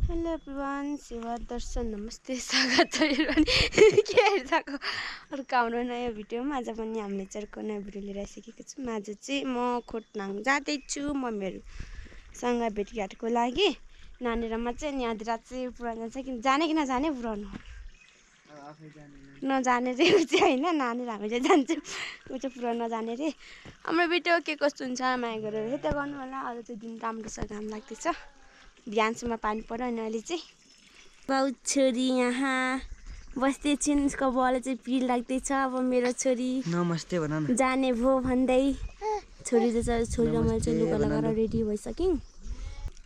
Hello everyone, सेवा दर्शन नमस्ते, स्वागत छ एभ्रिवान। के हेरिरहेको अर्को हाम्रो नयाँ भिडियोमा। आज पनि हामीले चर्को नयाँ भिडियो लिएर आइसकेको छौँ। आज चाहिँ म खोटनाङ जाँदैछु मम्मीहरूसँग भेटघाटको लागि। नानी र म चाहिँ यहाँनिर चाहिँ पुऱ्याउनु जान्छ कि जाने कि नजाने पुऱ्याउनु नजाने रे ऊ चाहिँ होइन, नानी र हामी चाहिँ जान्छौँ, ऊ चाहिँ पुऱ्याउनु नजाने रे। हाम्रो भिडियो के कस्तो हुन्छ माया गरेर हेर्दै गर्नु होला। अरू चाहिँ दिन राम्रो छ, घाम लाग्दैछ, बिहानसम्म पानी पर्यो। अनि अहिले चाहिँ बाउ छोरी यहाँ बस्दै छिन्, उसको बाउले चाहिँ पिर लाग्दैछ। अब मेरो छोरी नमस्ते भन न, जाने भो भन्दै छोरी चाहिँ छोरी र मैले चाहिँ लुगा लगाएर रेडी भइसक्यौँ।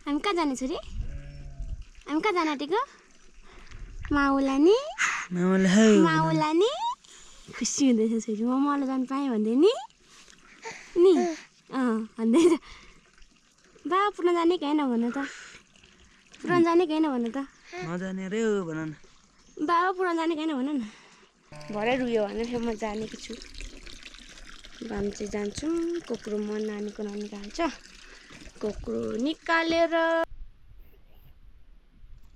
हामी कहाँ जाने छोरी? हामी कहाँ जान आँटेको? माउला नि माउला नि खुसी हुँदैछ छोरी। म मलाई जानु पाएँ भन्दै नि भन्दैछ। बा पुरा जाने कि होइन भन त, पुरा जाने कि होइन भन त, नजाने रे भन न। बाबा पुरा जाने कि होइन भन न। भरे रुयो भने फेरि म जानेको छु। हामी चाहिँ जान्छौँ कोक्रोमा, नानीको नानी जान्छ। कोक्रो निकालेर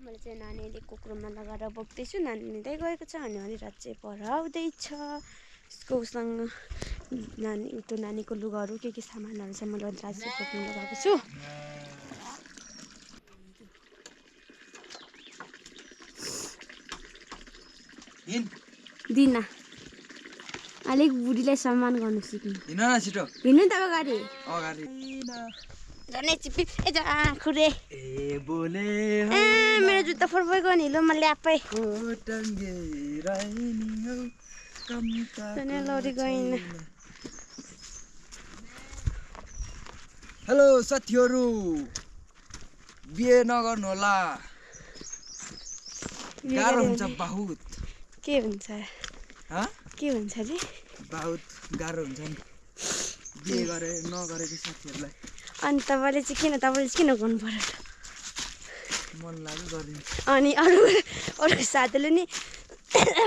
मैले चाहिँ नानीले कोक्रोमा लगाएर बोक्दैछु। नानी लिँदै गएको छ अनि अनिराज चाहिँ पढाउँदैछ। उसकोसँग नानीको लुगाहरू के सामानहरू चाहिँ मैले अनिराज चाहिँ बोक्नु लगाएको छु। दिन अलिक बुढीलाई सम्मान गर्नु सिक्नु। हिँड न छिटो, हिँड्नु त अगाडि अगाडि झनै चिपी ए खुरे ए बोले मेरो जुत्ता फुर्फै गयो नि लो म ल्यापै लौरी गइन। हेलो साथीहरू, बिहे नगर्नु होला, गाह्रो हुन्छ बहुत। के हुन्छ के हुन्छ रे? बहुत गाह्रो हुन्छ नि बिहे गरे नगरेको साथीहरूलाई। अनि तपाईँले चाहिँ किन गर्नु पर्यो त? मन लाग्यो गर्ने। अनि अरू साथीले नि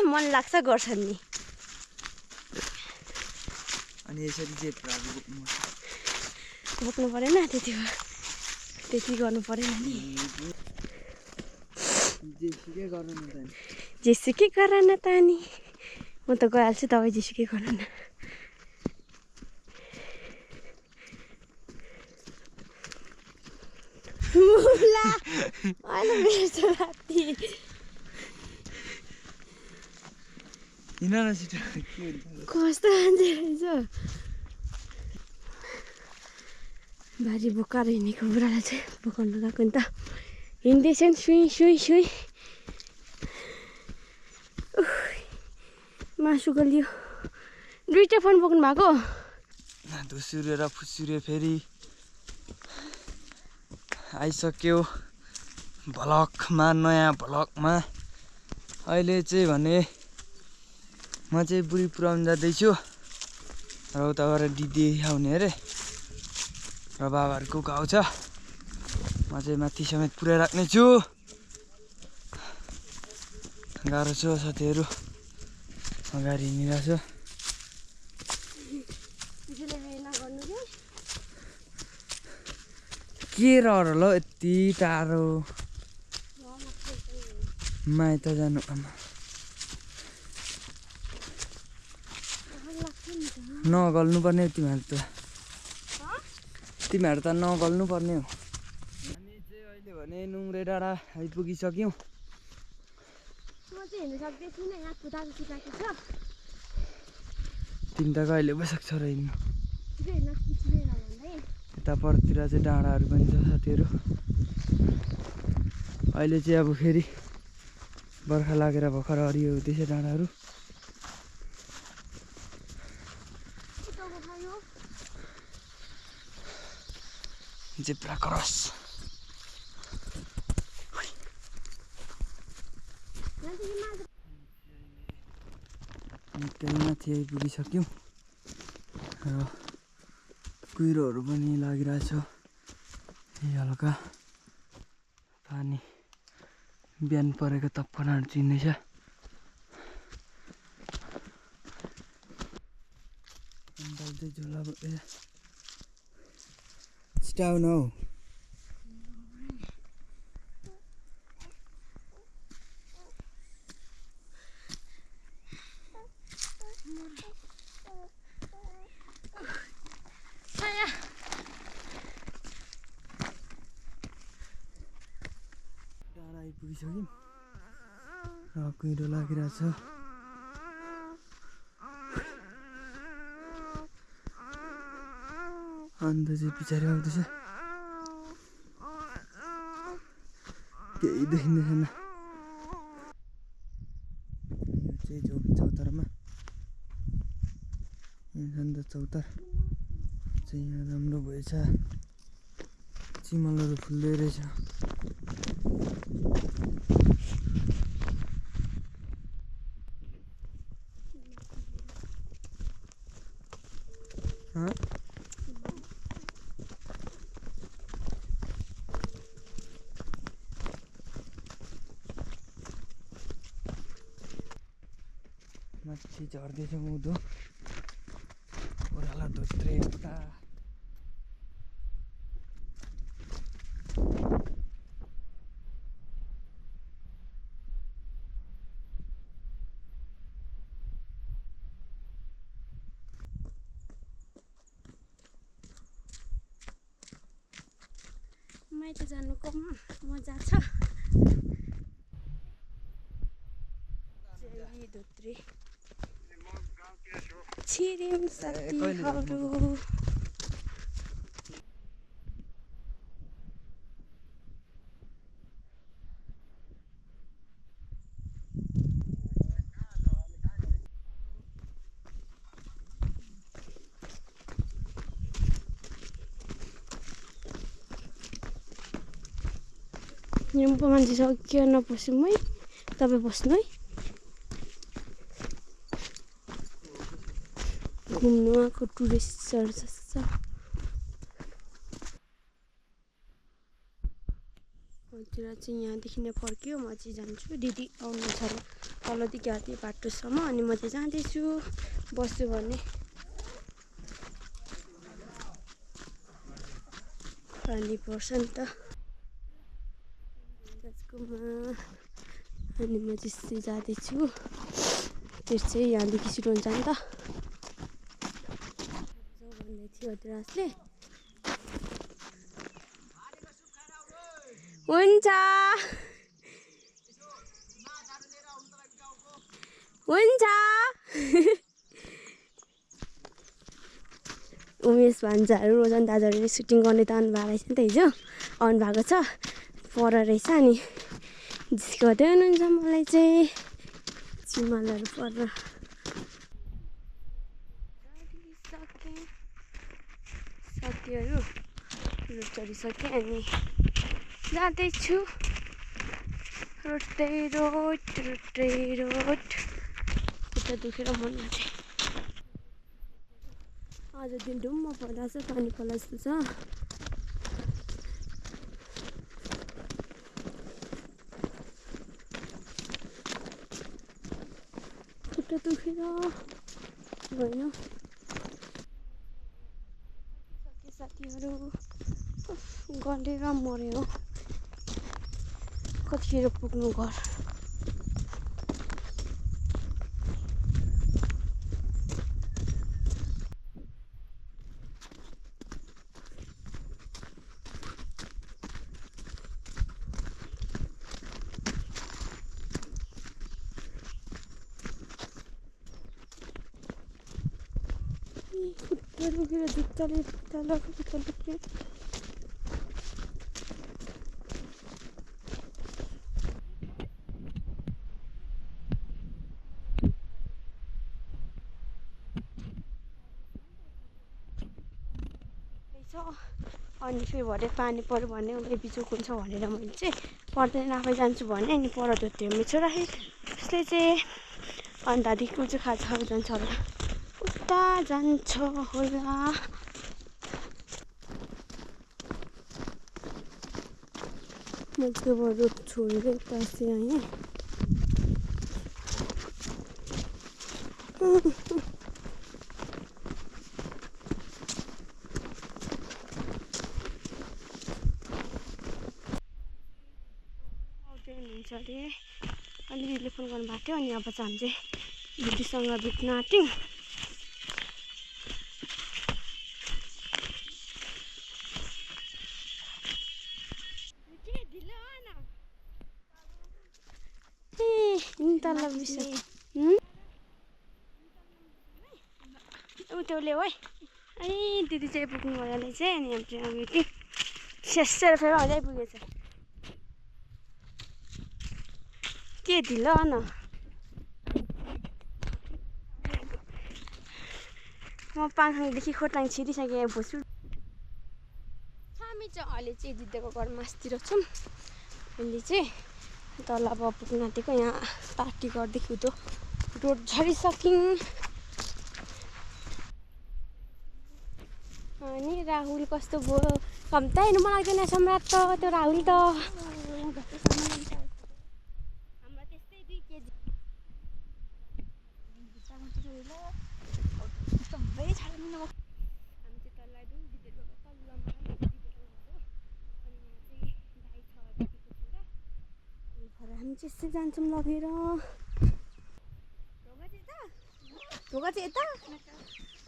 मन लाग्छ गर्छन् नि। अनि यसरी जेठहरू बोक्नु परेन, त्यति गर्नु परेन नि। जेसुकै गर्नु न त नि, जेसुकै गर न त नि। म त गइहाल्छु, तपाईँ जेसुकै गर्नु न। हिँड न छिटो, कस्तो मान्छे रहेछ। बारी बोकाएर हिँडेको बुढालाई चाहिँ बोकाउनु गएको नि त। हिँड्दैछन् सुई मासु गलियो। दुईवटा फोन बोक्नु भएको? धुसुरे र फुसुरे फेरि आइसक्यो भ्लगमा, नयाँ भ्लगमा। अहिले चाहिँ भने म चाहिँ बुढी पुऱ्याउनु जाँदैछु र उता गएर दिदी आउने अरे र बाबाहरूको गाउँ छ। म चाहिँ माथि समेत पुऱ्याइराख्ने छु। गाह्रो छ साथीहरू, अगाडि हिँडिरहेको छ। के रहर ल यति टाढो माइत जानु आमा, नगल्नु पर्ने तिमीहरू त नगल्नु पर्ने हो। हामी चाहिँ अहिले भने नुङ्ग्रे डाँडा आइपुगिसक्यौँ। तिनवटाको अहिले भइसक्छ र हिँड्नु। यता परतिर चाहिँ डाँडाहरू पनि छ साथीहरू। अहिले चाहिँ अब फेरि बर्खा लागेर भर्खर हरियो हुँदैछ डाँडाहरू। जेब्रा क्रस निकै माथि आइपुगिसक्यौँ र कुहिरोहरू पनि लागिरहेछ। यही हल्का पानी बिहान परेको तप्पनाहरू चिन्दैछ। झोला छिटाउन हौ, पुगिसक्यौँ र कुहिरो लागिरहेछ अन्त चाहिँ पछाडि आउँदैछ केही देखिँदै छैन यो चाहिँ चौतारामा यहाँ त चौतार चाहिँ यहाँ राम्रो भएछ चिमलहरू फुल्दै रहेछ माथि झर्दैछ उँधो ओह्रालो धोत्रे एउटा माइत जानुको मजा छ धोत्रे छिरिम साथीहरू यहाँ मान्छे सक्यो नपस्यौँ है तपाईँ बस्नु है घुम्नु आएको टुरिस्टहरू जस्तो हजुर चाहिँ यहाँदेखि नै फर्क्यो म चाहिँ जान्छु दिदी आउनु छ र तलदेखि हाते बाटोसम्म अनि म चाहिँ जाँदैछु बस्छु भने पानी पर्छ नि त अनि म चाहिँ जाँदैछु त्यो चाहिँ यहाँदेखि सुरु हुन्छ नि त भन्दै थियो हजुरले हुन्छ हुन्छ उमेश भान्जाहरू रोजन दाजुहरूले सुटिङ गर्ने त आउनु भएको रहेछ नि त हिजो आउनु भएको छ पर रहेछ अनि जिस्काउँदै हुनुहुन्छ मलाई चाहिँ चिमलहरू पर साथीहरू रोड चढिसकेँ अनि जाँदैछु रोटै रोड खुट्टा दुखेर मन लाग्यो आज दिन डुम्म पर्दा छ पानी पर्ला जस्तो छ खुट्टा दुखेर भएन साथीहरू गलेर मऱ्यो कतिखेर पुग्नु घर खुट्टा दुखेर जुत्ताले खुट्टा दुख्यो अनि फेरि भरे पानी पऱ्यो भने बिजोक हुन्छ भनेर मैले चाहिँ पर्दैन आफै जान्छु भने अनि पर धोत्रे मिचो राखेँ उसले चाहिँ अनि दादीको चाहिँ खाजा जान्छ होला उता जान्छ होला म चाहिँ रोड छोडेर यता आएँ हुनुहुन्छ अरे अनि दिदीले फोन गर्नुभएको थियो अनि अब चाहिँ हामी चाहिँ दिदीसँग भेट्न आँट्यौँ तल बिर्स उठ्यो ल्याऊ है अनि दिदी चाहिँ पुग्नु भइहाल्यो चाहिँ अनि हाम्रो कि सेसेर फेरि अझै पुगेछ के ढिलो न म पाङखाङदेखि खोटाङ छिरिसकेँ भुसु हामी चाहिँ अहिले चाहिँ दिदीको घरमा मासतिर छौँ अहिले चाहिँ तल अब पुग्न आँटेको यहाँ पार्टी गर्दै हुँदो रोड झरिसक्यौँ अनि राहुल कस्तो भयो कम्ता हेर्नु मन लाग्दैन सम्राट त त्यो राहुल त हाम्रो त्यस्तै 2 केजी सबै छाड्नु हामी चाहिँ तल आइदिउँ दिदीको तल्लोमा अनि यहाँ चाहिँ दाइ छ दिदीको छोरा अनि भएर हामी चाहिँ यसै जान्छौँ लगेर ढोका चाहिँ यता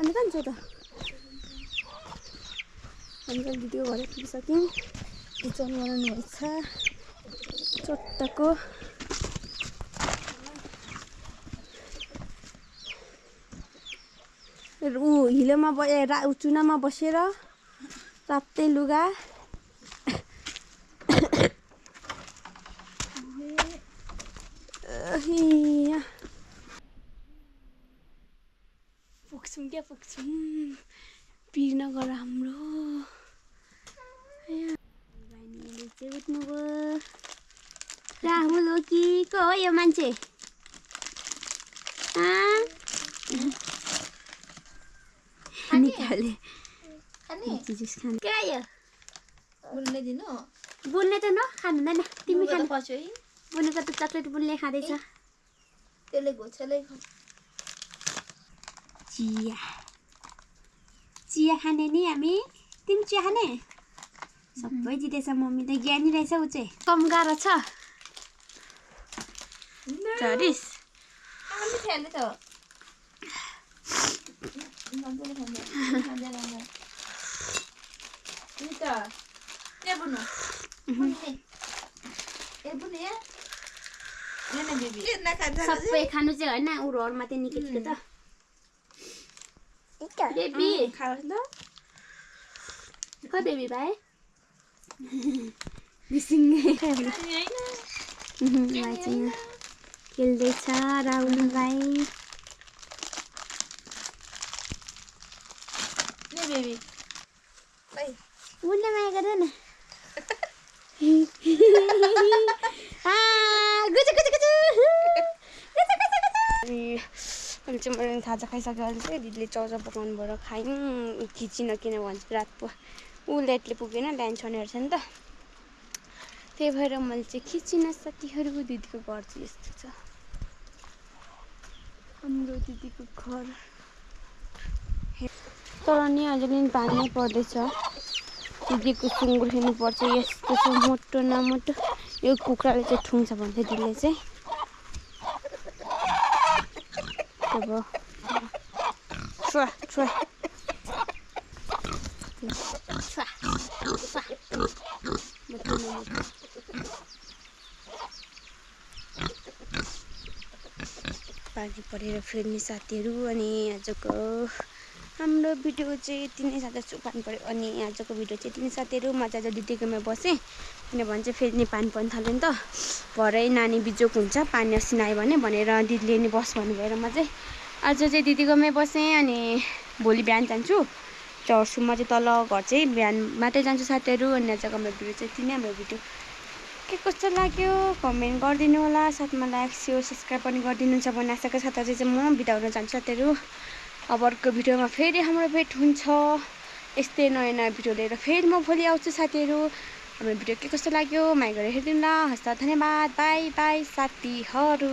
अनि कहाँ छ त हामी दिदीको घर पुगिसक्यौँ किचन बनाउनु भएछ चोट्टको हिलोमा चुनामा बसेर रातै लुगा पुग्छौँ क्या पुग्छौँ पिर नगर हाम्रो बहिनीले चाहिँ उठ्नुभयो राहुल हो कि को हो यो मान्छे निकाले बुन्ने त न खानु हुँदैन तिमी खानु बुनेको त चक्लेट बुन्ने खाँदैछ चिया चिया खाने नि हामी तिमी चिया खाने सबै जितेछ मम्मी त ज्ञानी रहेछ ऊ चाहिँ कम गाह्रो छ झरिस सबै खानु चाहिँ होइन ऊ रोल मात्रै निकेको त बेबी खै बेबी भाइ खेल्दैछ राहुल भाइ उसले माया गर्दैन हामी चाहिँ मैले खाजा खाइसक्यो अहिले चाहिँ दिदीले चाउचाउ पकाउनु भएर खायौँ खिचिन किन भन्छ रात ऊ लेटले पुगेन बिहान छनेर छ नि त त्यही भएर मैले चाहिँ खिचिन साथीहरू दिदीको घर चाहिँ यस्तो छ हाम्रो दिदीको घर तर नि अझै पनि बाँध्नै पर्दैछ दिदीको सुँगुर हेर्नुपर्छ यस्तो छ मोटो न मोटो यो कुखुराले चाहिँ ठुङ्छ भन्छ दिदीले चाहिँ अब पानी परेर फेर्ने साथीहरू अनि आजको हाम्रो भिडियो चाहिँ यति नै साथी पानी पऱ्यो अनि आजको भिडियो चाहिँ यति नै साथीहरू म चाहिँ आज दिदीकोमा बसेँ किनभने चाहिँ फेरि पानी पर्न थाल्यो नि त भरै नानी बिजोक हुन्छ पानी असिनायो भने भनेर दिदीले नि बस भन्नुभएर म चाहिँ आज चाहिँ दिदीकोमै बसेँ अनि भोलि बिहान जान्छु चढ्छु म चाहिँ तल घर चाहिँ बिहान मात्रै जान्छु साथीहरू अनि आजको हाम्रो भिडियो चाहिँ यति नै हाम्रो भिडियो के कस्तो लाग्यो कमेन्ट गरिदिनु होला साथमा लाइक सेयर सब्सक्राइब पनि गरिदिनुहुन्छ भन्ने आशाको साथ चाहिँ म बिदा हुन चाहन्छु साथीहरू अब अर्को भिडियोमा फेरि हाम्रो भेट हुन्छ यस्तै नयाँ नयाँ भिडियो लिएर फेरि म भोलि आउँछु साथीहरू हाम्रो भिडियो के कस्तो लाग्यो माया गरेर हेरिदिनु ल हस्त धन्यवाद बाई बाई साथीहरू